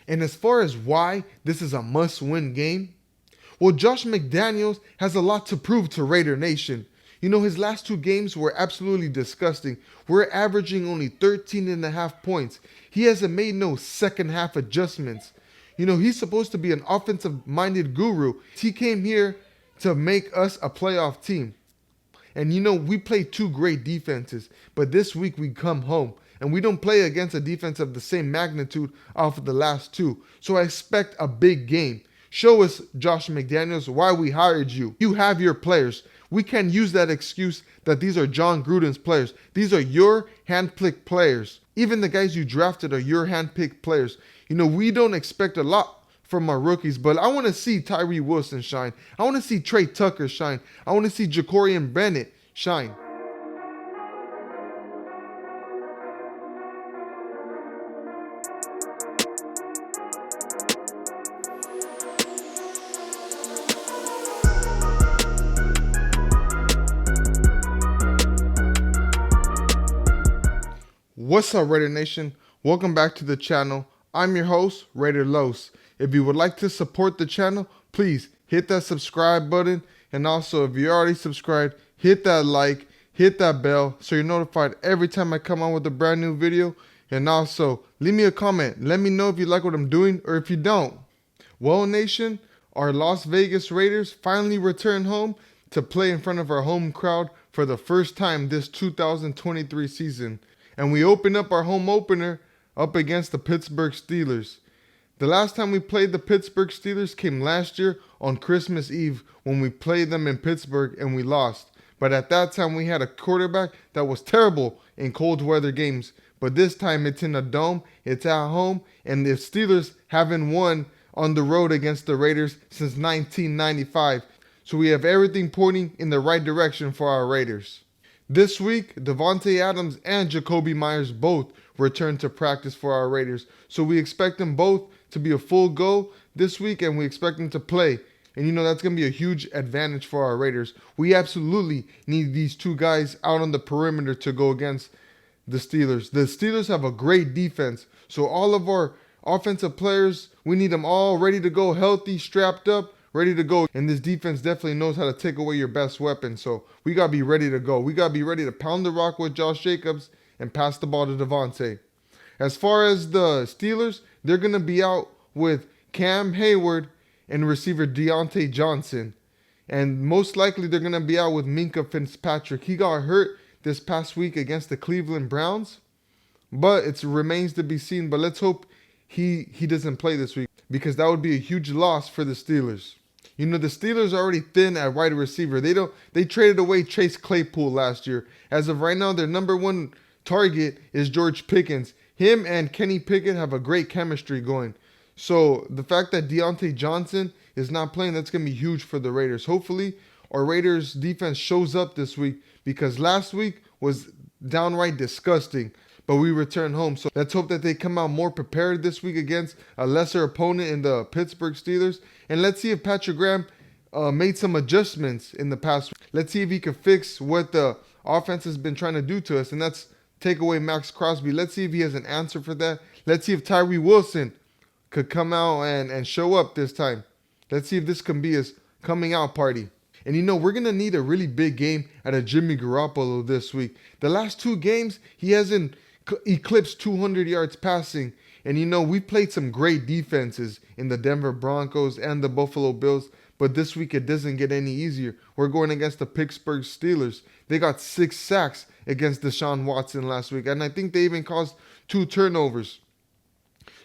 And as far as why this is a must-win game, well, Josh McDaniels has a lot to prove to Raider Nation. His last two games were absolutely disgusting. We're averaging only 13 and a half points. He hasn't made no second half adjustments. He's supposed to be an offensive-minded guru. He came here to make us a playoff team. And we play two great defenses, but this week we come home and we don't play against a defense of the same magnitude off of the last two. So I expect a big game. Show us, Josh McDaniels, why we hired you. You have your players. We can't use that excuse that these are John Gruden's players. These are your hand-picked players. Even the guys you drafted are your hand-picked players. We don't expect a lot from our rookies, but I want to see Tyree Wilson shine. I want to see Trey Tucker shine. I want to see Jacorian Bennett shine. What's up, Raider Nation? Welcome back to the channel. I'm your host, Raider Los. If you would like to support the channel, please hit that subscribe button. And also, if you're already subscribed, hit that like, hit that bell so you're notified every time I come out with a brand new video. And also, leave me a comment. Let me know if you like what I'm doing or if you don't. Well, Nation, our Las Vegas Raiders finally returned home to play in front of our home crowd for the first time this 2023 season. And we opened up our home opener up against the Pittsburgh Steelers. The last time we played the Pittsburgh Steelers came last year on Christmas Eve when we played them in Pittsburgh and we lost. But at that time we had a quarterback that was terrible in cold weather games. But this time it's in a dome, it's at home, and the Steelers haven't won on the road against the Raiders since 1995. So we have everything pointing in the right direction for our Raiders. This week, Davante Adams and Jacoby Myers both return to practice for our Raiders. So we expect them both to be a full go this week, and we expect them to play. And that's going to be a huge advantage for our Raiders. We absolutely need these two guys out on the perimeter to go against the Steelers. The Steelers have a great defense. So all of our offensive players, we need them all ready to go, healthy, strapped up, ready to go. And this defense definitely knows how to take away your best weapon. So we got to be ready to go. We got to be ready to pound the rock with Josh Jacobs and pass the ball to Davante. As far as the Steelers, they're going to be out with Cam Hayward and receiver Deontay Johnson. And most likely they're going to be out with Minkah Fitzpatrick. He got hurt this past week against the Cleveland Browns. But it remains to be seen. But let's hope he doesn't play this week, because that would be a huge loss for the Steelers. The Steelers are already thin at wide receiver. They traded away Chase Claypool last year. As of right now, their number one target is George Pickens. Him and Kenny Pickett have a great chemistry going. So the fact that Deontay Johnson is not playing, that's going to be huge for the Raiders. Hopefully, our Raiders defense shows up this week, because last week was downright disgusting. But we return home. So let's hope that they come out more prepared this week against a lesser opponent in the Pittsburgh Steelers. And let's see if Patrick Graham made some adjustments in the past. Let's see if he can fix what the offense has been trying to do to us. And that's take away Max Crosby. Let's see if he has an answer for that. Let's see if Tyree Wilson could come out and show up this time. Let's see if this can be his coming out party. And we're going to need a really big game out of Jimmy Garoppolo this week. The last two games, he hasn't eclipsed 200 yards passing. And we played some great defenses in the Denver Broncos and the Buffalo Bills, but this week it doesn't get any easier. We're going against the Pittsburgh Steelers. They got 6 sacks against Deshaun Watson last week, and I think they even caused 2 turnovers.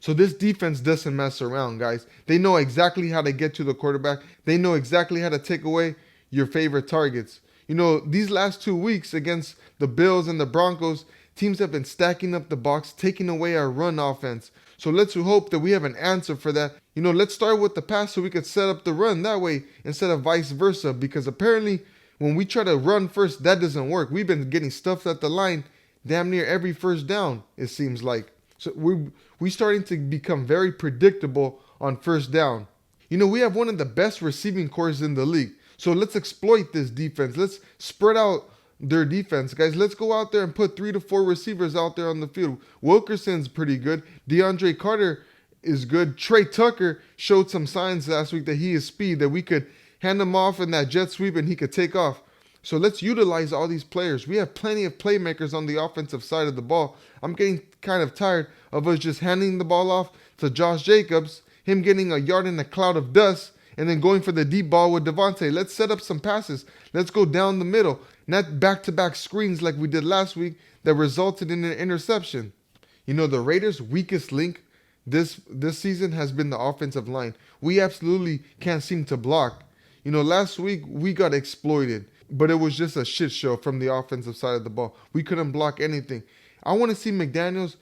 So this defense doesn't mess around, guys. They know exactly how to get to the quarterback. They know exactly how to take away your favorite targets. These last 2 weeks against the Bills and the Broncos, teams have been stacking up the box, taking away our run offense. So let's hope that we have an answer for that. Let's start with the pass so we could set up the run that way instead of vice versa. Because apparently when we try to run first, that doesn't work. We've been getting stuffed at the line damn near every first down, it seems like. So we're starting to become very predictable on first down. We have one of the best receiving corps in the league. So let's exploit this defense. Let's spread out their defense, guys. Let's go out there and put 3 to 4 receivers out there on the field. Wilkerson's pretty good. DeAndre Carter is good. Trey Tucker showed some signs last week that he is speed, that we could hand him off in that jet sweep and he could take off. So let's utilize all these players. We have plenty of playmakers on the offensive side of the ball. I'm getting kind of tired of us just handing the ball off to Josh Jacobs, him getting a yard in a cloud of dust, and then going for the deep ball with Devontae. Let's set up some passes. Let's go down the middle, not back-to-back screens like we did last week that resulted in an interception. You know, the Raiders' weakest link this season has been the offensive line. We absolutely can't seem to block. You know, last week we got exploited, but it was just a shit show from the offensive side of the ball. We couldn't block anything. I want to see McDaniels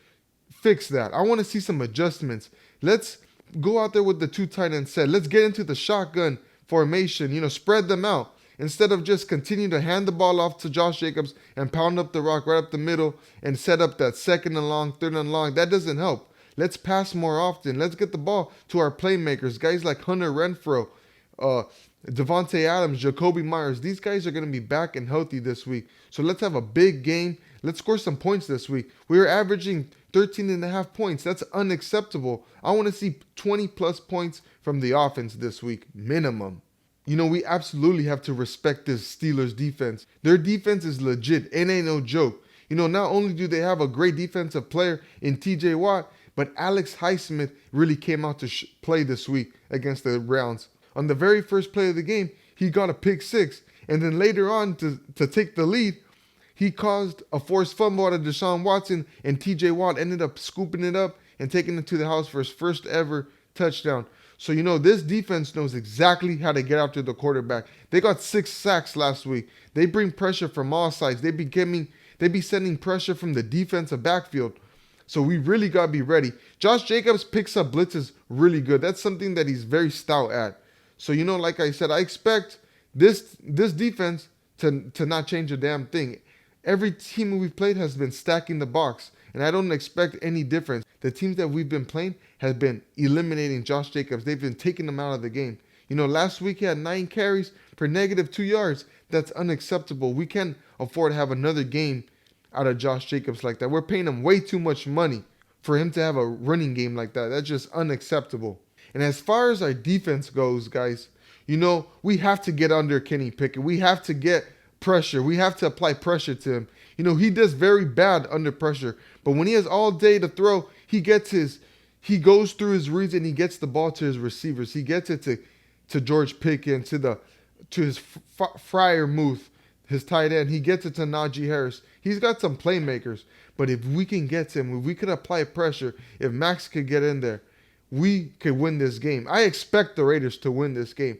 fix that. I want to see some adjustments. Let's go out there with the 2 tight end set. Let's get into the shotgun formation, you know, spread them out. Instead of just continue to hand the ball off to Josh Jacobs and pound up the rock right up the middle and set up that 2nd and long, 3rd and long. That doesn't help. Let's pass more often. Let's get the ball to our playmakers. Guys like Hunter Renfrow, Devontae Adams, Jacoby Myers. These guys are going to be back and healthy this week. So let's have a big game. Let's score some points this week. We were averaging 13.5 points. That's unacceptable. I want to see 20-plus points from the offense this week, minimum. You know, we absolutely have to respect this Steelers defense. Their defense is legit. It ain't no joke. You know, not only do they have a great defensive player in TJ Watt, but Alex Highsmith really came out to play this week against the Browns. On the very first play of the game, he got a pick 6. And then later on, to take the lead, he caused a forced fumble out of Deshaun Watson, and TJ Watt ended up scooping it up and taking it to the house for his first ever touchdown. So, you know, this defense knows exactly how to get after the quarterback. They got 6 sacks last week. They bring pressure from all sides. They be sending pressure from the defensive backfield. So we really got to be ready. Josh Jacobs picks up blitzes really good. That's something that he's very stout at. So, you know, like I said, I expect this defense to not change a damn thing. Every team we've played has been stacking the box, and I don't expect any difference. The teams that we've been playing have been eliminating Josh Jacobs. They've been taking him out of the game. You know, last week he had 9 carries for -2 yards. That's unacceptable. We can't afford to have another game out of Josh Jacobs like that. We're paying him way too much money for him to have a running game like that. That's just unacceptable. And as far as our defense goes, guys, you know, we have to get under Kenny Pickett. We have to get pressure. We have to apply pressure to him. You know, he does very bad under pressure, but when he has all day to throw, he goes through his reads and he gets the ball to his receivers. He gets it to George Pickens, to his Freiermuth, his tight end. He gets it to Najee Harris. He's got some playmakers, but if we can get to him, if we could apply pressure, if Max could get in there, we could win this game. I expect the Raiders to win this game.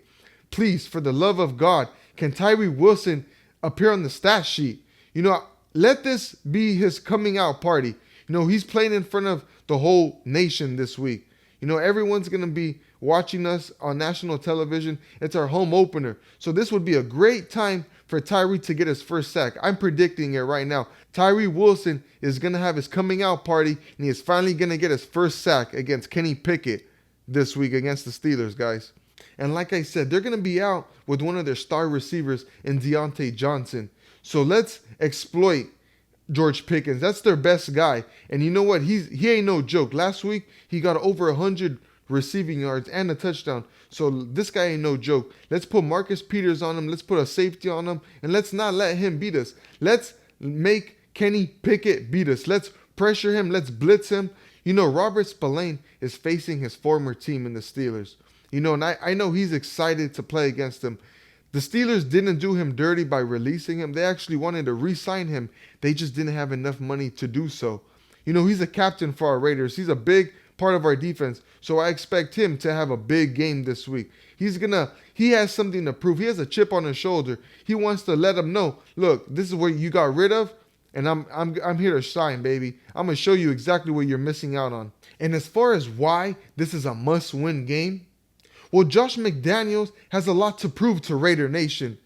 Please, for the love of God, can Tyree Wilson appear on the stat sheet? You know, let this be his coming out party. You know, he's playing in front of the whole nation this week. You know, everyone's going to be watching us on national television. It's our home opener. So this would be a great time for Tyree to get his first sack. I'm predicting it right now. Tyree Wilson is going to have his coming out party, and he is finally going to get his first sack against Kenny Pickett this week against the Steelers, guys. And like I said, they're going to be out with one of their star receivers in Deontay Johnson. So let's exploit George Pickens. That's their best guy. And you know what? He ain't no joke. Last week, he got over 100 receiving yards and a touchdown. So this guy ain't no joke. Let's put Marcus Peters on him. Let's put a safety on him. And let's not let him beat us. Let's make Kenny Pickett beat us. Let's pressure him. Let's blitz him. You know, Robert Spillane is facing his former team in the Steelers. You know, and I know he's excited to play against them. The Steelers didn't do him dirty by releasing him. They actually wanted to re-sign him. They just didn't have enough money to do so. You know, he's a captain for our Raiders. He's a big part of our defense. So I expect him to have a big game this week. He has something to prove. He has a chip on his shoulder. He wants to let them know, look, this is what you got rid of, and I'm here to shine, baby. I'm going to show you exactly what you're missing out on. And as far as why this is a must-win game, well, Josh McDaniel has a lot to prove to Raider Nation.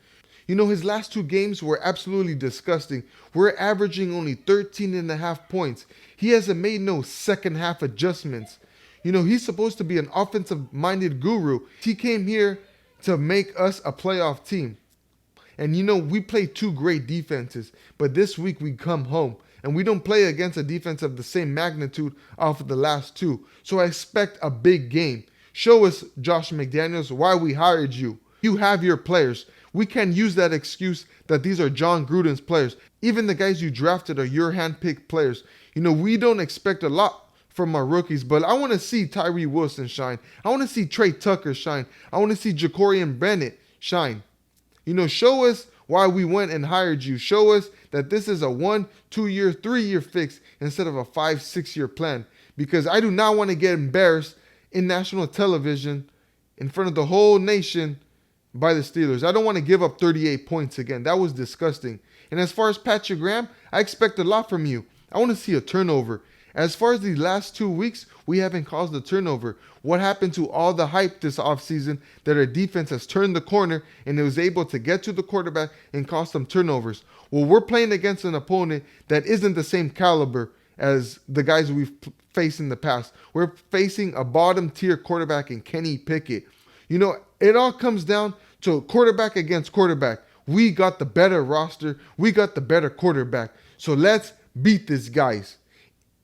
You know, his last 2 games were absolutely disgusting. We're averaging only 13.5 points. He hasn't made no second half adjustments. You know, he's supposed to be an offensive-minded guru. He came here to make us a playoff team. And, you know, we play 2 great defenses. But this week we come home. and we don't play against a defense of the same magnitude off of the last two. So I expect a big game. Show us, Josh McDaniels, why we hired you. You have your players. We can't use that excuse that these are John Gruden's players. Even the guys you drafted are your hand-picked players. We don't expect a lot from our rookies, but I want to see Tyree Wilson shine. I want to see Trey Tucker shine. I want to see Jacorian Bennett shine. Show us why we went and hired you. Show us that this is a 1, 2 year, 3 year fix instead of a 5, 6 year plan. Because I do not want to get embarrassed in national television in front of the whole nation by the Steelers. I don't want to give up 38 points again. That was disgusting. And as far as Patrick Graham, I expect a lot from you. I want to see a turnover. As far as the last 2 weeks, we haven't caused a turnover. What happened to all the hype this offseason that our defense has turned the corner and it was able to get to the quarterback and cause some turnovers? Well, we're playing against an opponent that isn't the same caliber as the guys we've faced in the past. We're facing a bottom tier quarterback in Kenny Pickett. It all comes down to quarterback against quarterback. We got the better roster. We got the better quarterback. So let's beat these guys.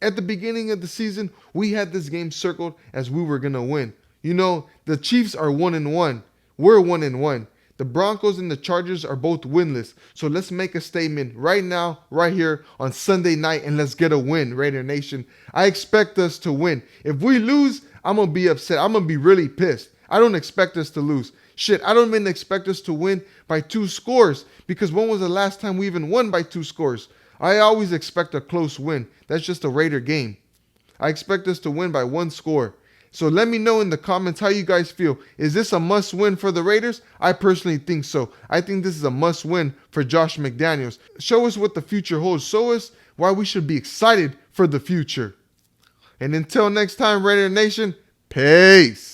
At the beginning of the season, we had this game circled as we were going to win. The Chiefs are 1-1. We're 1-1. The Broncos and the Chargers are both winless. So let's make a statement right now, right here on Sunday night, and let's get a win, Raider Nation. I expect us to win. If we lose, I'm going to be upset. I'm going to be really pissed. I don't expect us to lose. Shit, I don't even expect us to win by 2 scores, because when was the last time we even won by 2 scores? I always expect a close win. That's just a Raider game. I expect us to win by 1 score. So let me know in the comments how you guys feel. Is this a must win for the Raiders? I personally think so. I think this is a must win for Josh McDaniels. Show us what the future holds. Show us why we should be excited for the future. And until next time, Raider Nation, peace.